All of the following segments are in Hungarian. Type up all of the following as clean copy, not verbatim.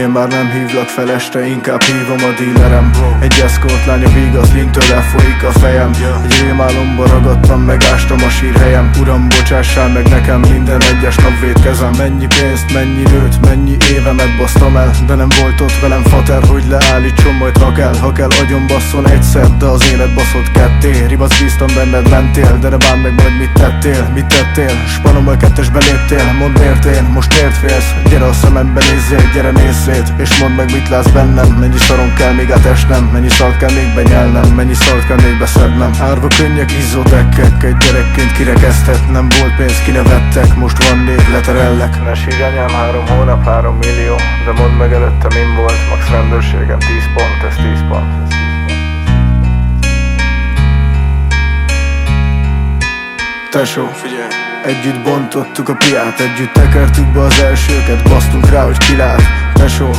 Én már nem hívlak fel este, inkább hívom a dílerem. Egy eszkort lánya vígaz, lintől elfolyik a fejem. Egy rémálomba ragadtam, megástam a sírhelyem. Uram, bocsássál meg nekem, minden egyes nap vétkezem. Mennyi pénzt, mennyi nőt, mennyi évemet basztam el, de nem volt ott velem fater, hogy leállítson, majd ha kell agyon basszon egyszer, de az élet baszott ketté. Ribac bíztam benned, mentél, de ne bánd meg majd mit tettél. Spanommal kettesbe léptél, mondd miért én, most miért félsz? Gyere a szemembe nézzél, gyere nézz szét, és mondd meg mit látsz bennem. Mennyi szaron kell még átesnem, mennyi szart kell még benyelnem, mennyi szart kell még beszednem. Árva könnyek, izzó dekkek, egy gyerekként kirekesztett. Nem volt pénz, kinevettek, most van név, leterellek. Ne sírj anyám, 3 hónap, 3 millió, de mondd meg előtte min volt. Max rendőrségem 10 pont, ez 10 pont. Tesó, figyelj! Együtt bontottuk a piát, együtt tekertük be az elsőket, basztunk rá, hogy kilát. Tesó,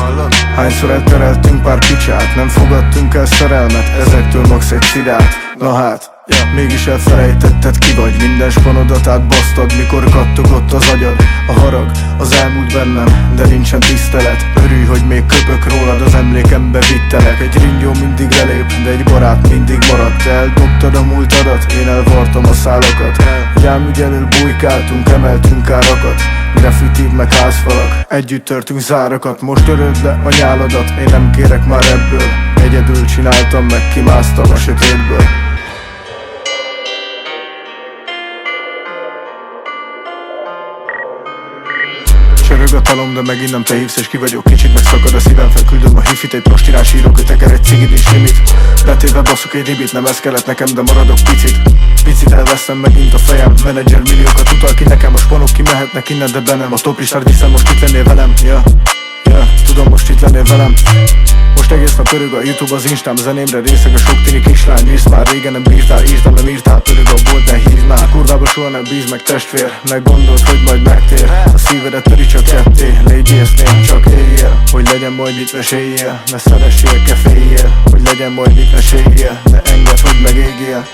hányszor eltereltünk pár picsát, nem fogadtunk el szerelmet, ezektől max egy szidát. Na hát, mégis elfelejtetted ki vagy, minden spanodat átbasztad, mikor kattogott az agyad. A harag, az elmúlt bennem, de nincsen tisztelet. Örülj, hogy még köpök rólad, az emlékembe vittelek. Egy ringyó mindig relép, de egy barát mindig maradt. Te eldobtad a múltadat, én elvartam a szálakat. Gyámügy elől bujkáltunk, emeltünk árakat. Graffiti meg házfalak, együtt törtünk zárakat. Most töröd le a nyáladat, én nem kérek már ebből. Egyedül csináltam meg, kimásztam a sötétből. Csörög a talom, de megint nem te hívsz, és ki vagyok, kicsit megszakad a szívem. Felküldöm a hifit, egy prostirán sírok, hogy teker egy cigit és limit. Betéve basszok egy ribit, nem ez kellett nekem, de maradok picit elveszem megint a fejem. Menedzser milliókat utal ki nekem, a spanok kimehetnek innen, de bennem. A toplistát viszem, most itt lennél velem. Tudom, most itt lennél velem. Most egész nap pörög a YouTube, az Instám, zenémre részeg a sok tini kislány. Visz már, régen nem bírtál, írtam, nem írtál, pörög a bolt, ne hívd már. Kurvába soha nem bíz meg testvér, meg gondold, hogy majd megtér. A szívedet töri csak ketté, légy észnél, csak éljél. Hogy legyen majd mit meséljél, ne szeressél, keféljél. Hogy legyen majd mit meséljél, ne engedd, hogy megégjél.